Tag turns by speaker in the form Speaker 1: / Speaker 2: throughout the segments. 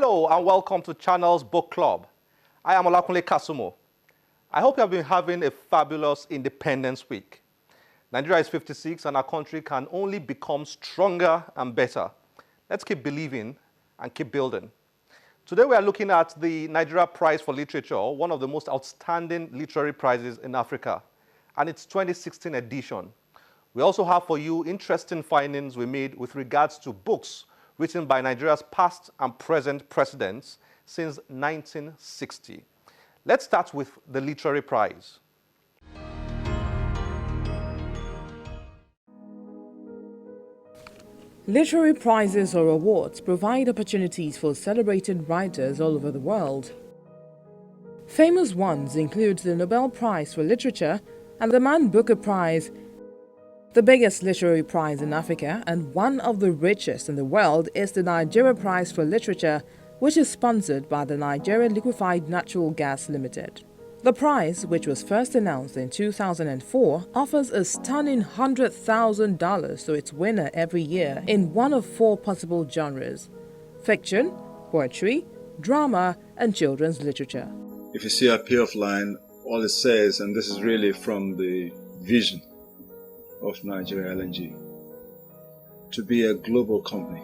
Speaker 1: Hello and welcome to Channels Book Club. I am Olakunle Kasumo. I hope you have been having a fabulous Independence Week. Nigeria is 56 and our country can only become stronger and better. Let's keep believing and keep building. Today we are looking at the Nigeria Prize for Literature, one of the most outstanding literary prizes in Africa, and its 2016 edition. We also have for you interesting findings we made with regards to books written by Nigeria's past and present presidents since 1960. Let's start with the Literary Prize.
Speaker 2: Literary prizes or awards provide opportunities for celebrated writers all over the world. Famous ones include the Nobel Prize for Literature and the Man Booker Prize, the biggest literary prize in Africa and one of the richest in the world is the Nigeria Prize for Literature, which is sponsored by the Nigeria Liquefied Natural Gas Limited. The prize, which was first announced in 2004, offers a stunning $100,000 to its winner every year in one of four possible genres: fiction, poetry, drama, and children's literature.
Speaker 3: If you see our payoff line, all it says, and this is really from the vision of Nigeria LNG, to be a global company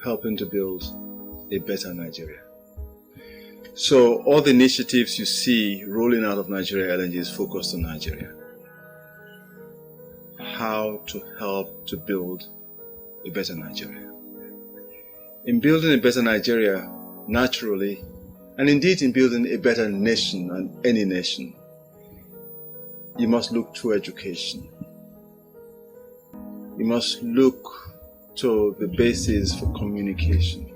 Speaker 3: helping to build a better Nigeria. So all the initiatives you see rolling out of Nigeria LNG is focused on Nigeria. How to help to build a better Nigeria. In building a better Nigeria, naturally, and indeed in building a better nation and any nation, you must look to education. You must look to the basis for communication.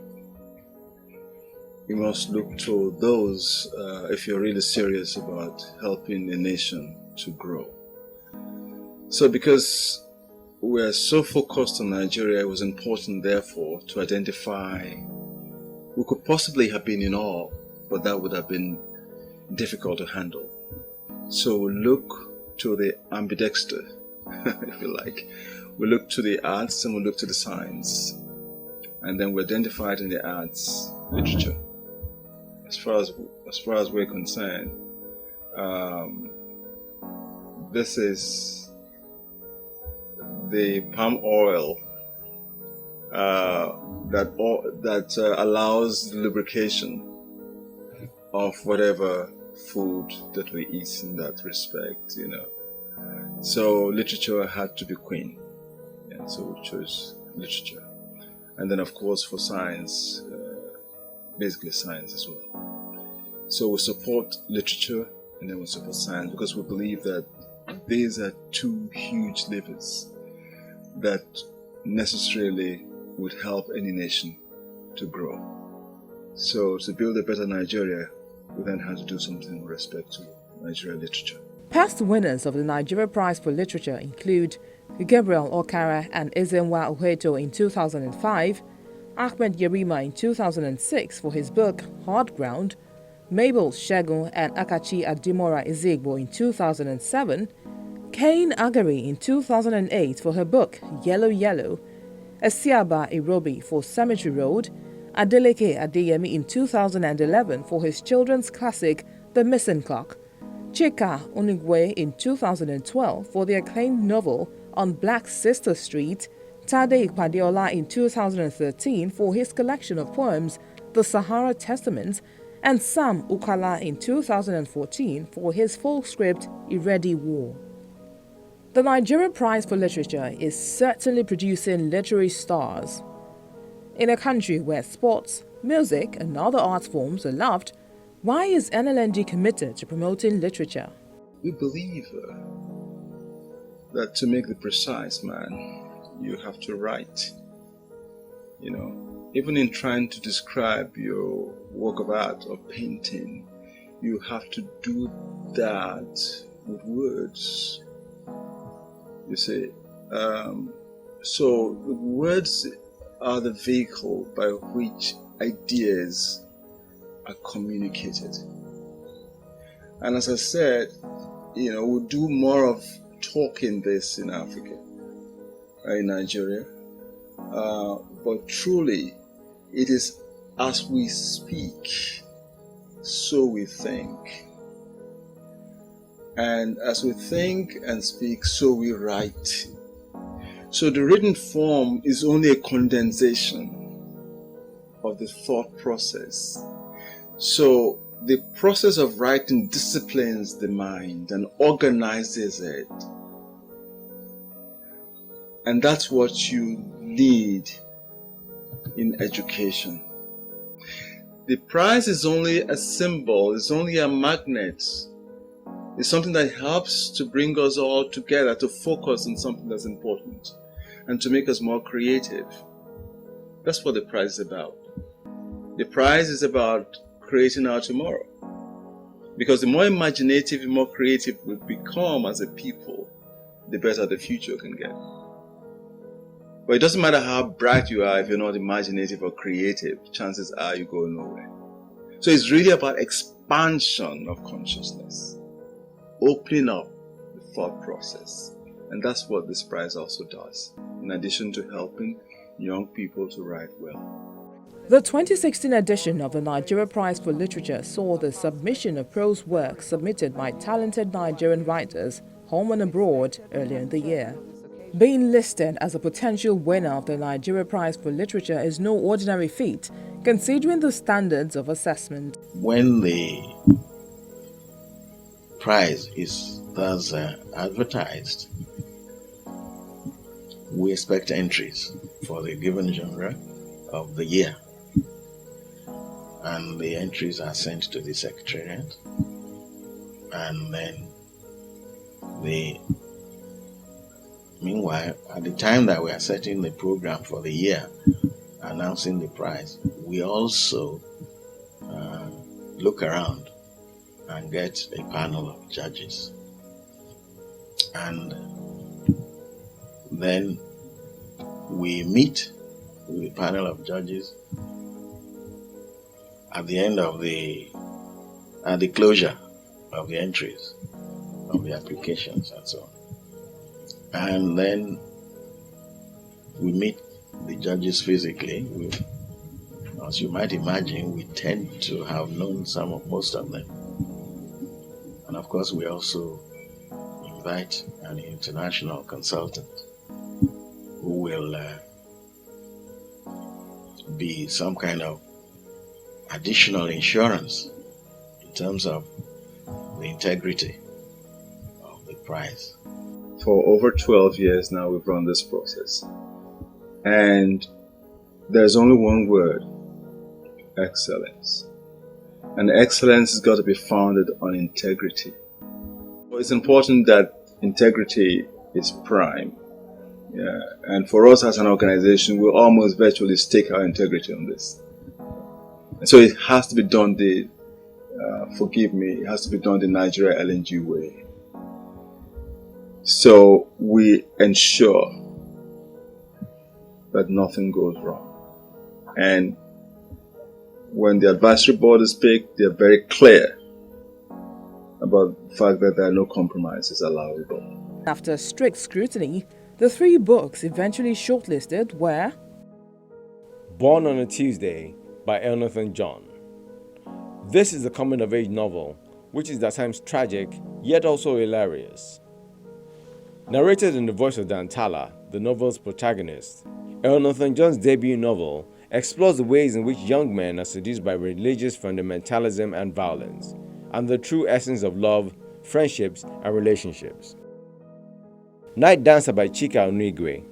Speaker 3: You must look to those, if you're really serious about helping a nation to grow. So because we're so focused on Nigeria, it was important, therefore, to identify, we could possibly have been in all, but that would have been difficult to handle. So we look to the ambidexter, if you like. We look to the arts and we look to the science. And then we identified in the arts literature. As far as we're concerned, this is the palm oil that allows lubrication of whatever food that we eat in that respect, So literature had to be queen, and so we chose literature. And then of course for science, basically science as well. So we support literature and then we support science because we believe that these are two huge levers that necessarily would help any nation to grow. So to build a better Nigeria, we then had to do something with respect to Nigeria literature.
Speaker 2: Past winners of the Nigeria Prize for Literature include Gabriel Okara and Ezenwa Uheto in 2005, Ahmed Yerima in 2006 for his book Hard Ground, Mabel Shegun and Akachi Adimora Ezegbo in 2007, Kane Agari in 2008 for her book Yellow Yellow, Esiaba Irobi for Cemetery Road, Adeleke Adeyemi in 2011 for his children's classic The Missing Clock, Chika Onigwe in 2012 for the acclaimed novel On Black Sister Street, Tade Ikpadiola in 2013 for his collection of poems The Sahara Testament, and Sam Ukala in 2014 for his full script Iredi War. The Nigeria Prize for Literature is certainly producing literary stars. In a country where sports, music, and other art forms are loved, why is NLND committed to promoting literature?
Speaker 3: We believe that to make the precise man, you have to write. Even in trying to describe your work of art or painting, you have to do that with words. You see, so the words are the vehicle by which ideas are communicated. And as I said, we'll do more of talking this in Africa, in Nigeria. But truly, it is as we speak, so we think. And as we think and speak, so we write. So the written form is only a condensation of the thought process. So the process of writing disciplines the mind and organizes it. And that's what you need in education. The prize is only a symbol, it's only a magnet. It's something that helps to bring us all together, to focus on something that's important and to make us more creative. That's what the prize is about. The prize is about creating our tomorrow. Because the more imaginative and more creative we become as a people, the better the future can get. But it doesn't matter how bright you are if you're not imaginative or creative, chances are you go nowhere. So it's really about expansion of consciousness, opening up the thought process. And that's what this prize also does, in addition to helping young people to write well.
Speaker 2: The 2016 edition of the Nigeria Prize for Literature saw the submission of prose works submitted by talented Nigerian writers home and abroad earlier in the year. Being listed as a potential winner of the Nigeria Prize for Literature is no ordinary feat, considering the standards of assessment.
Speaker 4: When the prize is thus advertised, we expect entries for the given genre of the year. And the entries are sent to the Secretariat. And then meanwhile, at the time that we are setting the program for the year, announcing the prize, we also look around and get a panel of judges. And then we meet with a panel of judges at the end of the closure of the entries of the applications and so on. And then we meet the judges physically. As you might imagine, we tend to have known most of them. And of course, we also invite an international consultant who will be some kind of additional insurance in terms of the integrity of the prize.
Speaker 3: For over 12 years now, we've run this process. And there's only one word: excellence. And excellence has got to be founded on integrity. So it's important that integrity is prime. Yeah. And for us as an organization, we almost virtually stake our integrity on this. And so it has to be done it has to be done the Nigeria LNG way. So we ensure that nothing goes wrong. And when the advisory board is picked, they're very clear about the fact that there are no compromises allowable.
Speaker 2: After strict scrutiny, the 3 books eventually shortlisted were
Speaker 5: Born on a Tuesday by Elnathan John. This is a coming-of-age novel, which is at times tragic, yet also hilarious. Narrated in the voice of Dantala, the novel's protagonist, Elnathan John's debut novel explores the ways in which young men are seduced by religious fundamentalism and violence, and the true essence of love, friendships, and relationships. Night Dancer by Chika Onigwe.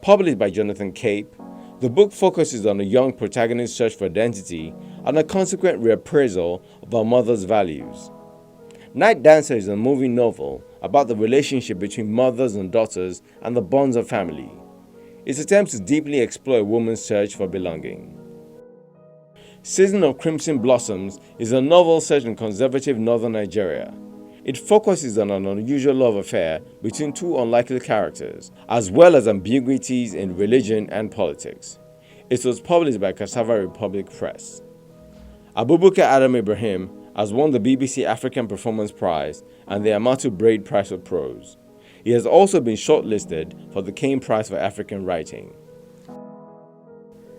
Speaker 5: Published by Jonathan Cape, the book focuses on a young protagonist's search for identity and a consequent reappraisal of her mother's values. Night Dancer is a moving novel about the relationship between mothers and daughters and the bonds of family. It attempts to deeply explore a woman's search for belonging. Season of Crimson Blossoms is a novel set in conservative northern Nigeria. It focuses on an unusual love affair between 2 unlikely characters, as well as ambiguities in religion and politics. It was published by Cassava Republic Press. Abubakar Adam Ibrahim has won the BBC African Performance Prize and the Amatu Braid Prize for Prose. He has also been shortlisted for the Kane Prize for African Writing.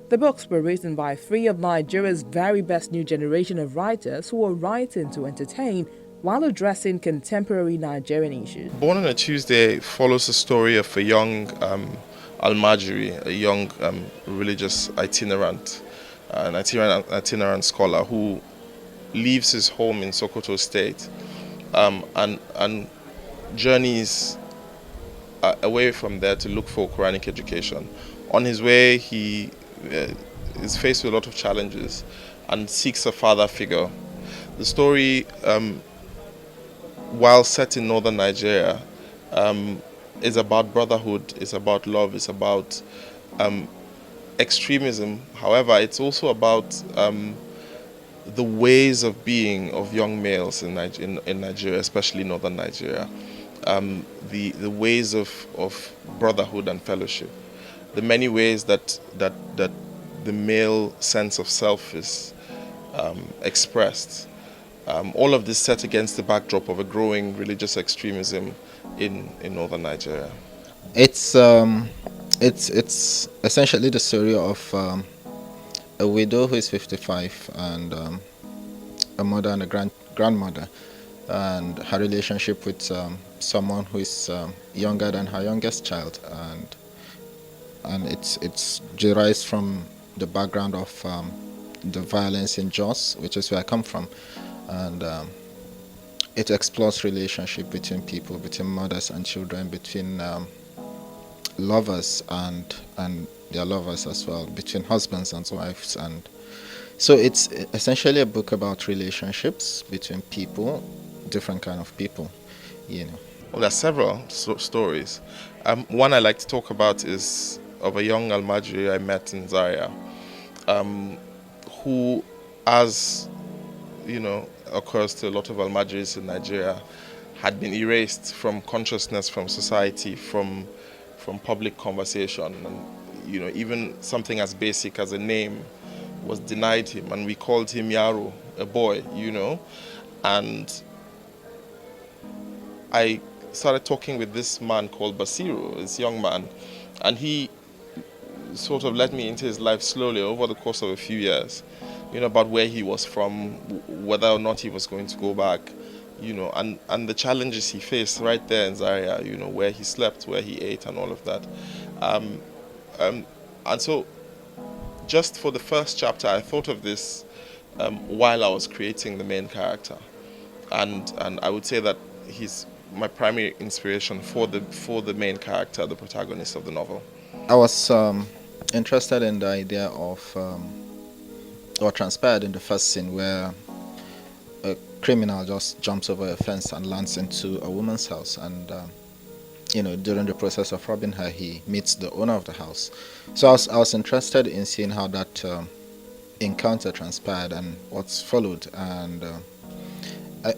Speaker 2: The books were written by three of Nigeria's very best new generation of writers who are writing to entertain while addressing contemporary Nigerian issues.
Speaker 6: Born on a Tuesday follows the story of a young Almajiri, a young religious itinerant scholar who leaves his home in Sokoto State and journeys away from there to look for Quranic education. On his way, he is faced with a lot of challenges and seeks a father figure. The story, while set in northern Nigeria, is about brotherhood, it's about love, it's about extremism. However, it's also about the ways of being of young males in Nigeria, especially northern Nigeria. The ways of brotherhood and fellowship, the many ways that the male sense of self is expressed. All of this set against the backdrop of a growing religious extremism in northern Nigeria.
Speaker 7: It's essentially the story of a widow who is 55 and a mother and a grandmother, and her relationship with someone who is younger than her youngest child, and it's derives from the background of the violence in Jos, which is where I come from, and it explores relationship between people, between mothers and children, between lovers and their lovers as well, between husbands and wives, and so it's essentially a book about relationships between people, different kind of people,
Speaker 6: Well, there are several stories. One I like to talk about is of a young Almajiri I met in Zaria, who, as occurs to a lot of Almajiris in Nigeria, had been erased from consciousness, from society, from public conversation, and even something as basic as a name was denied him, and we called him Yaro, a boy, and I started talking with this man called Basiru, this young man, and he sort of led me into his life slowly over the course of a few years, about where he was from, whether or not he was going to go back, and the challenges he faced right there in Zaria, where he slept, where he ate, and all of that. And so just for the first chapter, I thought of this while I was creating the main character. And I would say that he's my primary inspiration for the main character, the protagonist of the novel.
Speaker 7: I was interested in the idea of what transpired in the first scene, where a criminal just jumps over a fence and lands into a woman's house, and during the process of robbing her, he meets the owner of the house. So I was interested in seeing how that encounter transpired and what's followed, and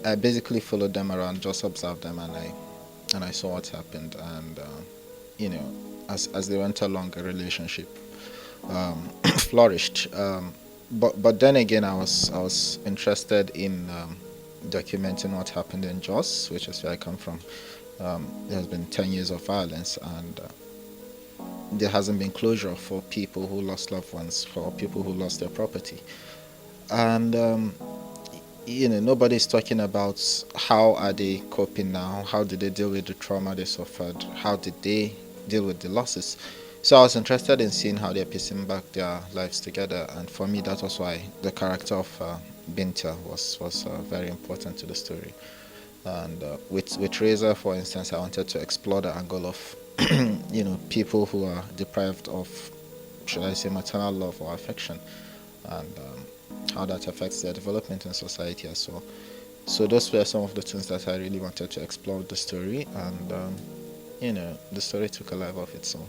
Speaker 7: I basically followed them around, just observed them, and I saw what happened, and as they went along, a relationship flourished. But then again, I was interested in documenting what happened in Jos, which is where I come from. There has been 10 years of violence, and there hasn't been closure for people who lost loved ones, for people who lost their property. And nobody's talking about how are they coping now, how did they deal with the trauma they suffered, how did they deal with the losses. So I was interested in seeing how they're piecing back their lives together, and for me that was why the character of Binta was very important to the story. And with Reza, for instance, I wanted to explore the angle of people who are deprived of, should I say, maternal love or affection, and how that affects their development in society as well. So those were some of the things that I really wanted to explore with the story, and the story took a life of its own.